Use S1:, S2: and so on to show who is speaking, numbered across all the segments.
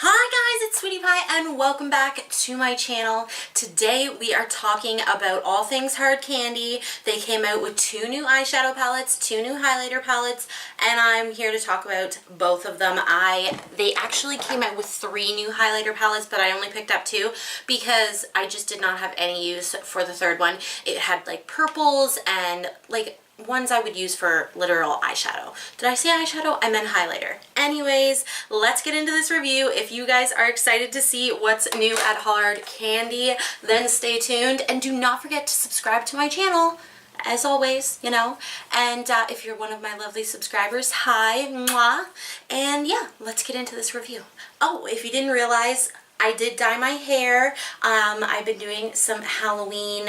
S1: Hi guys, it's Sweety Pie and welcome back to my channel. Today we are talking about all things hard candy. They came out with two new eyeshadow palettes, two new highlighter palettes, and I'm here to talk about both of them. They actually came out with three new highlighter palettes, but I only picked up two because I just did not have any use for the third one. It had like purples and like ones I would use for literal eyeshadow. Did I say eyeshadow? I meant highlighter. Anyways, let's get into this review. If you guys are excited to see what's new at Hard Candy, then stay tuned and do not forget to subscribe to my channel. As always, you know, and if you're one of my lovely subscribers, hi, mwah, and yeah, let's get into this review. Oh, if you didn't realize, I did dye my hair. I've been doing some Halloween,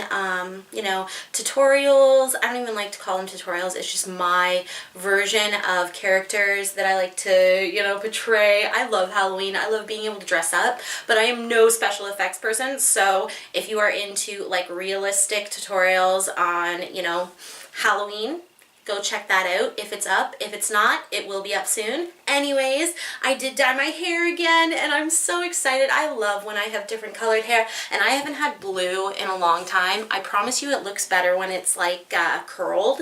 S1: you know, tutorials. I don't even like to call them tutorials. It's just my version of characters that I like to, you know, portray. I love Halloween. I love being able to dress up, but I am no special effects person. So if you are into like realistic tutorials on, you know, Halloween, go check that out if it's up. If it's not, it will be up soon. Anyways, I did dye my hair again and I'm so excited. I love when I have different colored hair, and I haven't had blue in a long time. I promise you it looks better when it's like curled.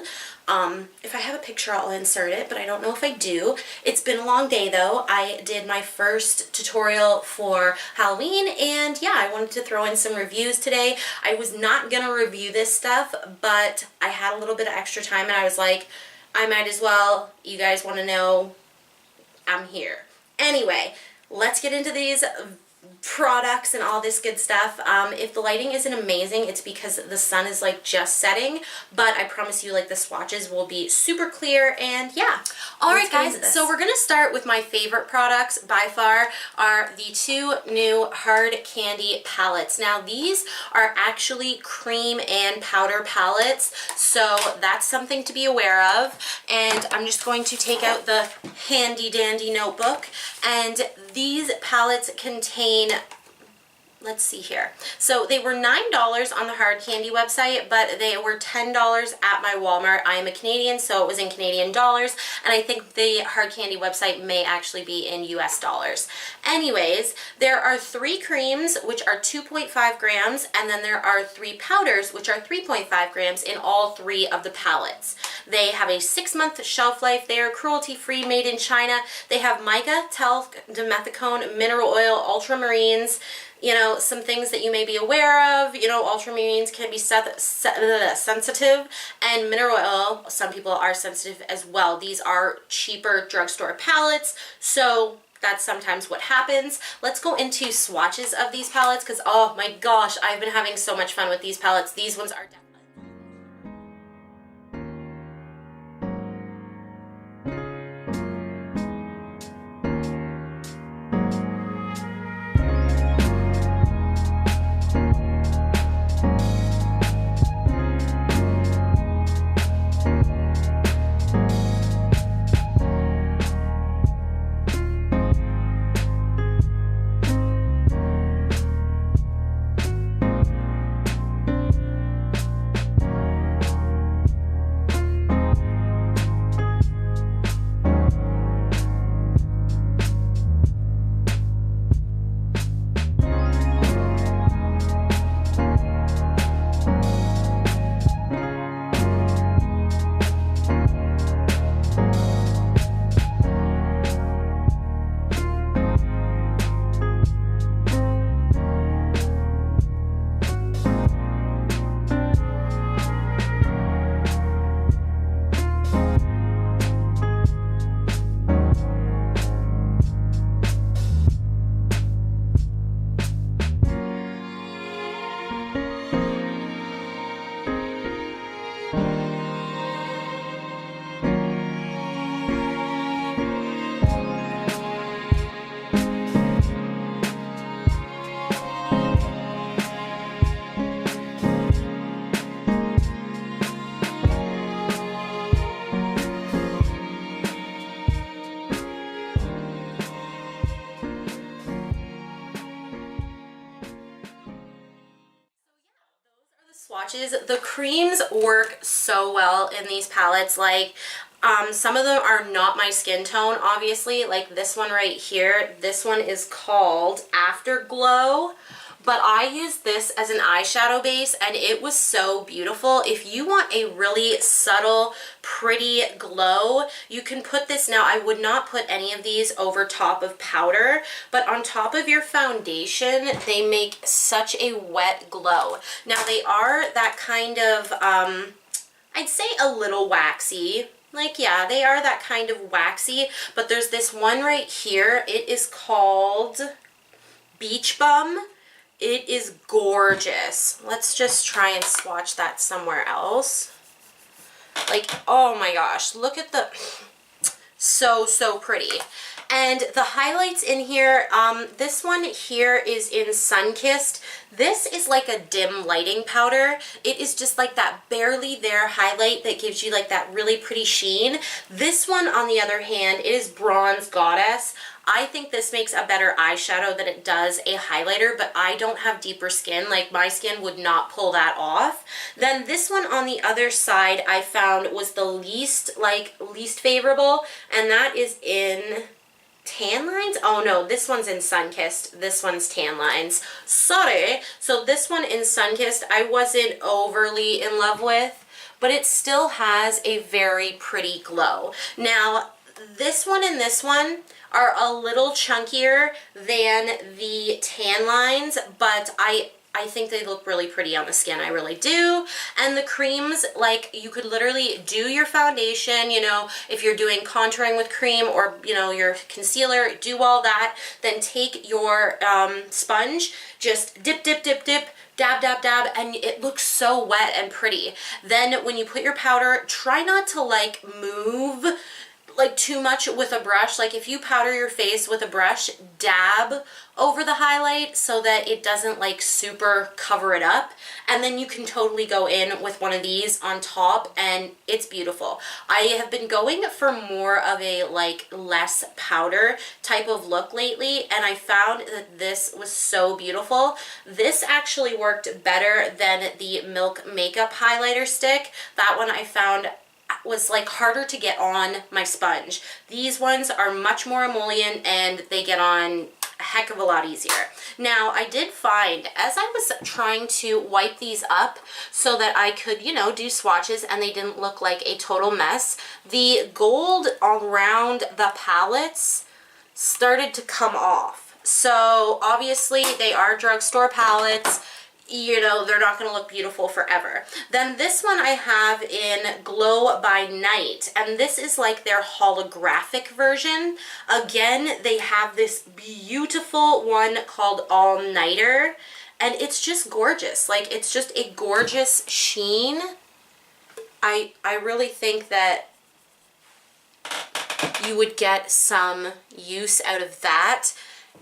S1: If I have a picture, I'll insert it, but I don't know if I do. It's been a long day though. I did my first tutorial for Halloween, and yeah, I wanted to throw in some reviews today. I was not gonna review this stuff, but I had a little bit of extra time and I was like, I might as well. You guys want to know, I'm here. Anyway, let's get into these products and all this good stuff. If the lighting isn't amazing, it's because the sun is like just setting, but I promise you like the swatches will be super clear. And yeah, alright guys, so we're gonna start with my favorite products by far are the two new Hard Candy palettes. Now these are actually cream and powder palettes, so that's something to be aware of. And I'm just going to take out the handy dandy notebook, and these palettes contain, let's see here. So they were $9 on the Hard Candy website, but they were $10 at my Walmart. I am a Canadian, so it was in Canadian dollars, and I think the Hard Candy website may actually be in US dollars. Anyways, there are three creams, which are 2.5 grams, and then there are three powders, which are 3.5 grams in all three of the palettes. They have a 6-month shelf life. They are cruelty-free, made in China. They have mica, talc, dimethicone, mineral oil, ultramarines, you know, some things that you may be aware of. You know, ultramarines can be sensitive, and mineral oil, some people are sensitive as well. These are cheaper drugstore palettes, so that's sometimes what happens. Let's go into swatches of these palettes because, oh my gosh, I've been having so much fun with these palettes. These ones are definitely... swatches. The creams work so well in these palettes. Like, Some of them are not my skin tone, obviously, like this one right here. This one is called Afterglow, but I used this as an eyeshadow base and it was so beautiful. If you want a really subtle, pretty glow, you can put this. Now, I would not put any of these over top of powder, but on top of your foundation, they make such a wet glow. Now, they are that kind of, I'd say a little waxy. Like, yeah, they are that kind of waxy, but there's this one right here. It is called Beach Bum. It is gorgeous. Let's just try and swatch that somewhere else. Like, oh my gosh, look at the, so pretty. And the highlights in here, this one here is in Sunkissed. This is like a dim lighting powder. It is just like that barely there highlight that gives you like that really pretty sheen. This one, on the other hand, it is Bronze Goddess. I think this makes a better eyeshadow than it does a highlighter, but I don't have deeper skin. Like, my skin would not pull that off. Then this one on the other side I found was the least favorable, and that is in Tan Lines? Oh no, this one's in Sunkissed. This one's Tan Lines. Sorry. So this one in Sunkissed I wasn't overly in love with, but it still has a very pretty glow. Now, this one and this one are a little chunkier than the Tan Lines, but I think they look really pretty on the skin. I really do. And the creams, like, you could literally do your foundation, you know, if you're doing contouring with cream, or, you know, your concealer, do all that. Then take your sponge, just dip, dab, dab, and it looks so wet and pretty. Then when you put your powder, try not to, like, move like too much with a brush. Like, if you powder your face with a brush, dab over the highlight so that it doesn't like super cover it up, and then you can totally go in with one of these on top and it's beautiful. I have been going for more of a like less powder type of look lately, and I found that this was so beautiful. This actually worked better than the Milk Makeup highlighter stick. That one I found was like harder to get on my sponge. These ones are much more emollient and they get on a heck of a lot easier. Now, I did find as I was trying to wipe these up so that I could, you know, do swatches and they didn't look like a total mess, the gold around the palettes started to come off. So obviously they are drugstore palettes. You know, they're not going to look beautiful forever. Then this one I have in Glow by Night, and this is like their holographic version. Again, they have this beautiful one called All Nighter, and it's just gorgeous. Like, it's just a gorgeous sheen. I really think that you would get some use out of that.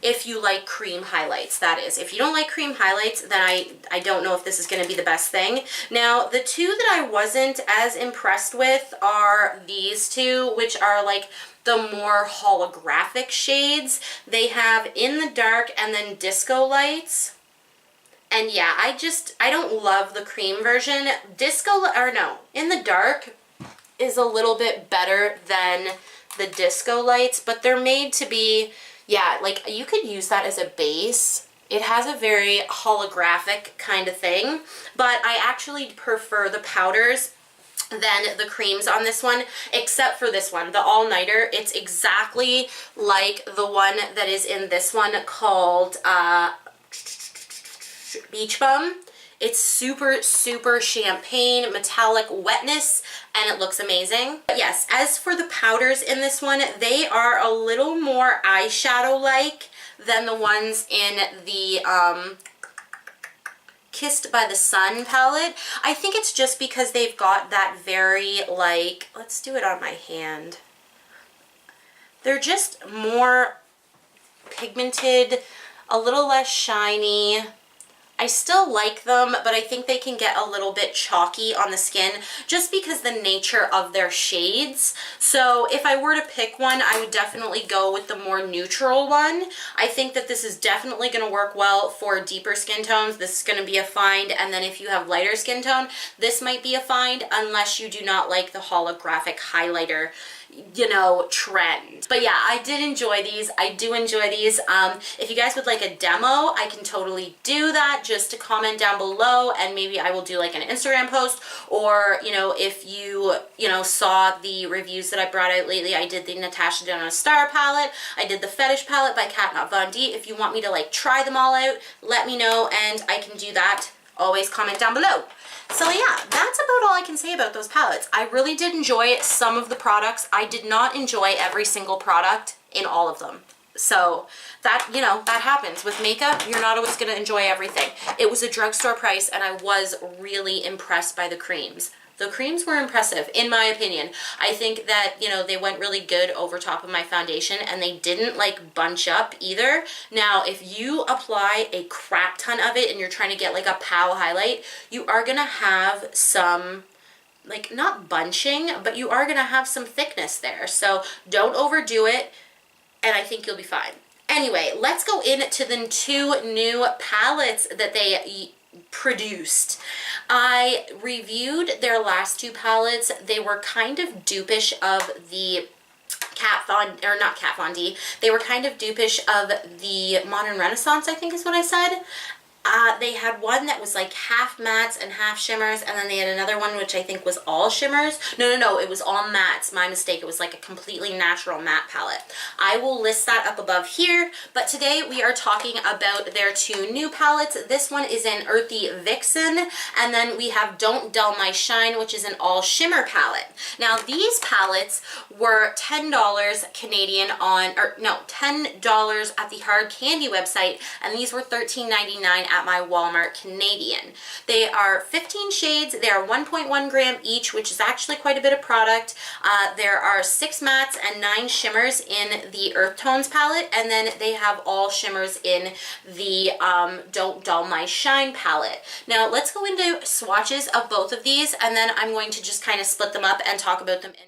S1: If you like cream highlights, that is. If you don't like cream highlights, then I don't know if this is going to be the best thing. Now, the two that I wasn't as impressed with are these two, which are like the more holographic shades. They have In the Dark and then Disco Lights. And yeah, I don't love the cream version. In the Dark is a little bit better than the Disco Lights, but they're made to be, yeah, like you could use that as a base. It has a very holographic kind of thing, but I actually prefer the powders than the creams on this one, except for this one, the All Nighter. It's exactly like the one that is in this one called Beach Bum. It's super, super champagne, metallic wetness, and it looks amazing. But yes, as for the powders in this one, they are a little more eyeshadow-like than the ones in the Kissed by the Sun palette. I think it's just because they've got that very, like, let's do it on my hand. They're just more pigmented, a little less shiny. I still like them, but I think they can get a little bit chalky on the skin just because the nature of their shades. So if I were to pick one, I would definitely go with the more neutral one. I think that this is definitely going to work well for deeper skin tones. This is going to be a find, and then if you have lighter skin tone, this might be a find unless you do not like the holographic highlighter, you know, trend. But yeah, I did enjoy these. I do enjoy these. If you guys would like a demo, I can totally do that. Just to comment down below, and maybe I will do like an Instagram post, or you know, if you saw the reviews that I brought out lately, I did the Natasha Denona Star palette, I did the Fetish palette by Kat Not Von D. If you want me to like try them all out, let me know and I can do that. Always comment down below. So yeah, that's about all I can say about those palettes. I really did enjoy some of the products. I did not enjoy every single product in all of them. So that, you know, that happens. With makeup, you're not always going to enjoy everything. It was a drugstore price, and I was really impressed by the creams. The creams were impressive, in my opinion. I think that, you know, they went really good over top of my foundation, and they didn't like bunch up either. Now, if you apply a crap ton of it and you're trying to get like a pow highlight, you are gonna have some, like, not bunching, but you are gonna have some thickness there. So don't overdo it, and I think you'll be fine. Anyway, let's go into the 2 new palettes that they produced. I reviewed their last 2 palettes. They were kind of dupish of the not Kat Von D. They were kind of dupish of the Modern Renaissance, I think is what I said. They had one that was like half mattes and half shimmers, and then they had another one which I think was all shimmers. No, it was all mattes. My mistake. It was like a completely natural matte palette. I will list that up above here, but today we are talking about their 2 new palettes. This one is in Earthy Vixen, and then we have Don't Dull My Shine, which is an all shimmer palette. Now these palettes were $10 Canadian on, or no, $10 at the Hard Candy website, and these were $13.99 at my Walmart Canadian. They are 15 shades. They are 1.1 gram each, which is actually quite a bit of product. There are 6 mattes and 9 shimmers in the Earth Tones palette, and then they have all shimmers in the Don't Dull My Shine palette. Now let's go into swatches of both of these, and then I'm going to just kind of split them up and talk about them individually.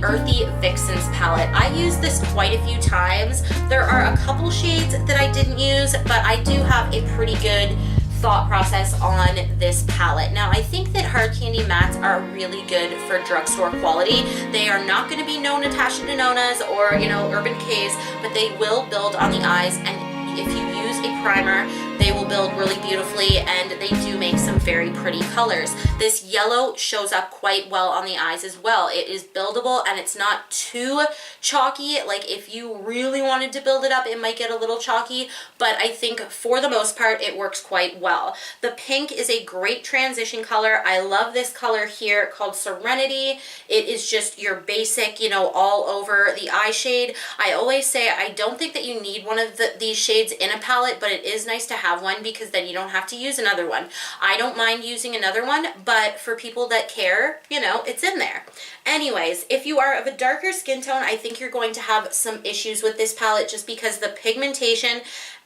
S1: Earthy Vixen's palette. I used this quite a few times. There are a couple shades that I didn't use, but I do have a pretty good thought process on this palette. Now, I think that Hard Candy mattes are really good for drugstore quality. They are not going to be no Natasha Denonas or, you know, Urban K's, but they will build on the eyes, and if you use a primer, they will build really beautifully, and they do make some very pretty colors. This yellow shows up quite well on the eyes as well. It is buildable, and it's not too chalky. Like, if you really wanted to build it up, it might get a little chalky, but I think for the most part, it works quite well. The pink is a great transition color. I love this color here called Serenity. It is just your basic, you know, all over the eye shade. I always say I don't think that you need one of these shades in a palette, but it is nice to have have one because then you don't have to use another one. I don't mind using another one, but for people that care, you know, it's in there. Anyways, if you are of a darker skin tone, I think you're going to have some issues with this palette just because the pigmentation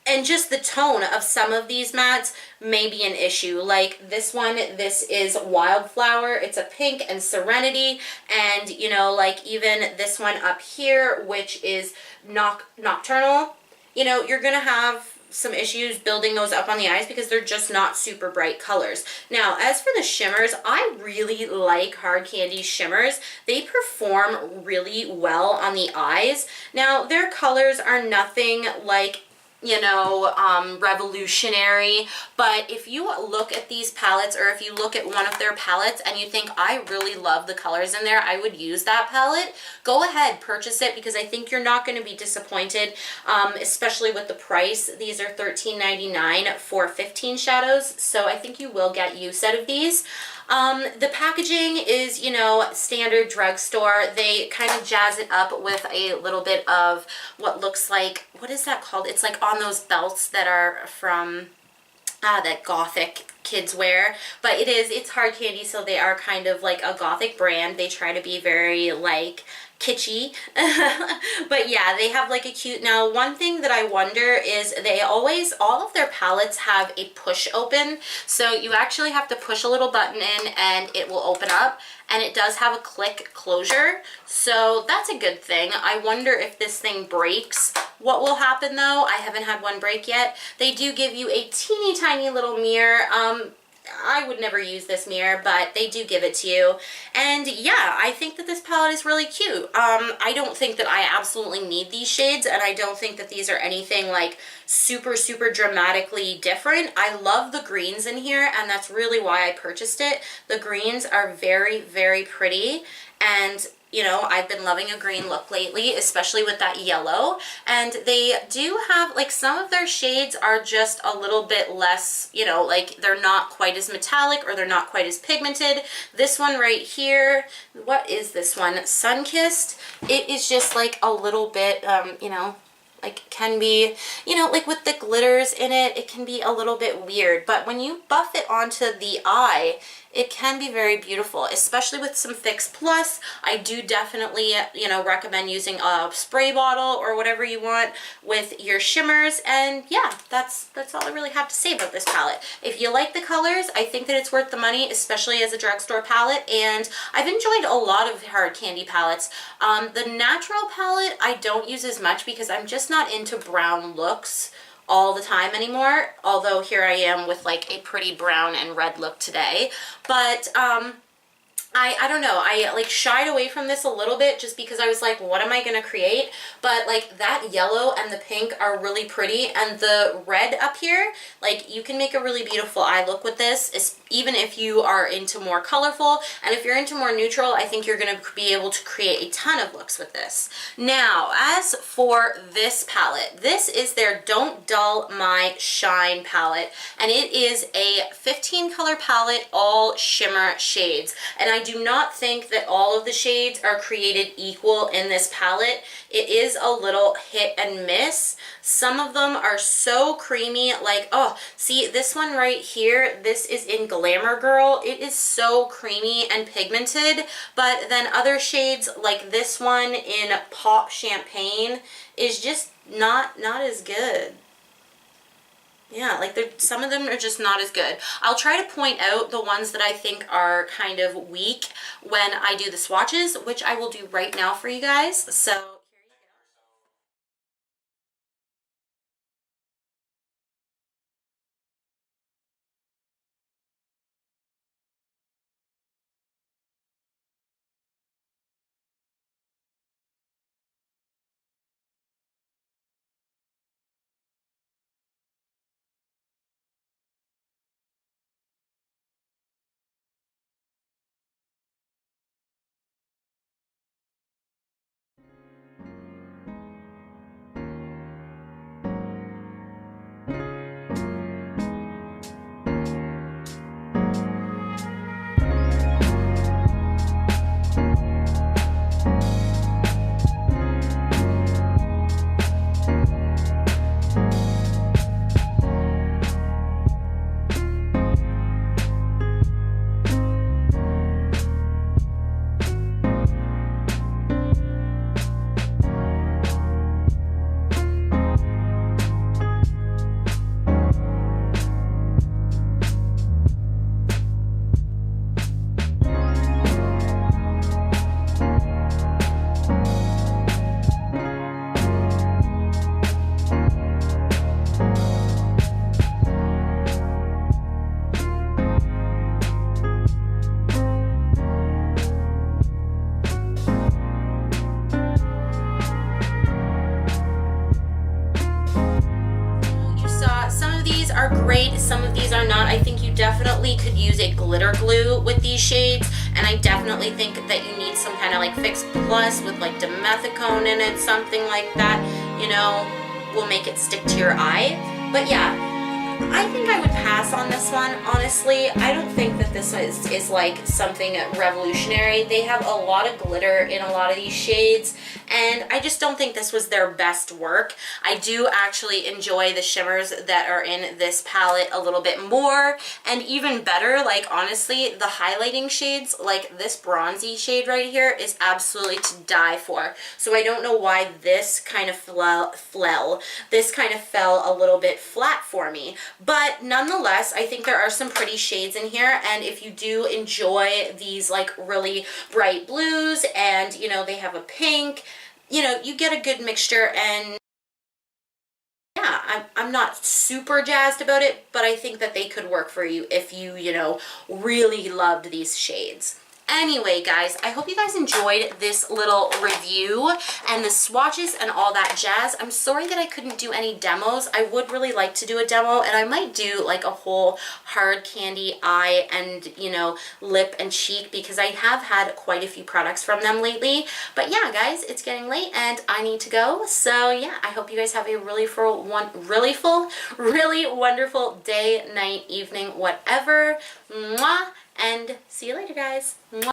S1: and just the tone of some of these mattes may be an issue. Like this one, this is Wildflower. It's a pink and Serenity. And, you know, like even this one up here, which is Nocturnal, you know, you're going to have some issues building those up on the eyes because they're just not super bright colors. Now, as for the shimmers, I really like Hard Candy shimmers. They perform really well on the eyes. Now, their colors are nothing like, you know, revolutionary, but if you look at these palettes, or if you look at one of their palettes and you think, I really love the colors in there, I would use that palette, go ahead, purchase it, because I think you're not going to be disappointed, especially with the price. These are $13.99 for 15 shadows, so I think you will get use out of these. The packaging is, you know, standard drugstore. They kind of jazz it up with a little bit of what looks like, what is that called? It's like on those belts that are from that gothic kids wear, but it's Hard Candy, so they are kind of like a gothic brand. They try to be very like kitschy, but yeah, they have like a cute. Now, one thing that I wonder is they always, all of their palettes have a push open, so you actually have to push a little button in and it will open up, and it does have a click closure, so that's a good thing. I wonder if this thing breaks, what will happen though. I haven't had one break yet. They do give you a teeny tiny little mirror. I would never use this mirror, but they do give it to you. And yeah, I think that this palette is really cute. I don't think that I absolutely need these shades, and I don't think that these are anything like super, super dramatically different. I love the greens in here, and that's really why I purchased it. The greens are very, very pretty, and you know, I've been loving a green look lately, especially with that yellow. And they do have, like, some of their shades are just a little bit less, you know, like they're not quite as metallic or they're not quite as pigmented. This one right here, what is this one? Sunkissed. It is just like a little bit, you know, like can be, you know, like with the glitters in it, it can be a little bit weird. But when you buff it onto the eye, it can be very beautiful, especially with some Fix Plus. I do definitely, you know, recommend using a spray bottle or whatever you want with your shimmers. And yeah, that's all I really have to say about this palette. If you like the colors, I think that it's worth the money, especially as a drugstore palette. And I've enjoyed a lot of Hard Candy palettes. The natural palette I don't use as much because I'm just not into brown looks all the time anymore, although here I am with like a pretty brown and red look today. But I don't know, I like shied away from this a little bit just because I was like, what am I gonna create? But like that yellow and the pink are really pretty, and the red up here, like you can make a really beautiful eye look with this, even if you are into more colorful. And if you're into more neutral, I think you're gonna be able to create a ton of looks with this. Now, as for this palette, this is their Don't Dull My Shine palette, and it is a 15 color palette, all shimmer shades. And I do not think that all of the shades are created equal in this palette. It is a little hit and miss. Some of them are so creamy, like, oh, see this one right here, this is in Glamour Girl. It is so creamy and pigmented, but then other shades like this one in Pop Champagne is just not as good. Yeah, like some of them are just not as good. I'll try to point out the ones that I think are kind of weak when I do the swatches, which I will do right now for you guys. So here you go. definitely could use a glitter glue with these shades, and I definitely think that you need some kind of like Fix Plus with like dimethicone in it, something like that, you know, will make it stick to your eye. But yeah, I think I would pass on this one, honestly. I don't think that this is like something revolutionary. They have a lot of glitter in a lot of these shades, and I just don't think this was their best work. I do actually enjoy the shimmers that are in this palette a little bit more, and even better, like honestly, the highlighting shades, like this bronzy shade right here is absolutely to die for. So I don't know why this kind of fell a little bit flat for me. But nonetheless, I think there are some pretty shades in here, and if you do enjoy these like really bright blues, and you know, they have a pink, you know, you get a good mixture. And yeah, I'm not super jazzed about it, but I think that they could work for you if you, you know, really loved these shades. Anyway, guys, I hope you guys enjoyed this little review and the swatches and all that jazz. I'm sorry that I couldn't do any demos. I would really like to do a demo, and I might do like a whole hard candy eye and, you know, lip and cheek, because I have had quite a few products from them lately. But yeah, guys, it's getting late and I need to go. So yeah, I hope you guys have a really wonderful day, night, evening, whatever. Mwah! And see you later, guys. Mwah.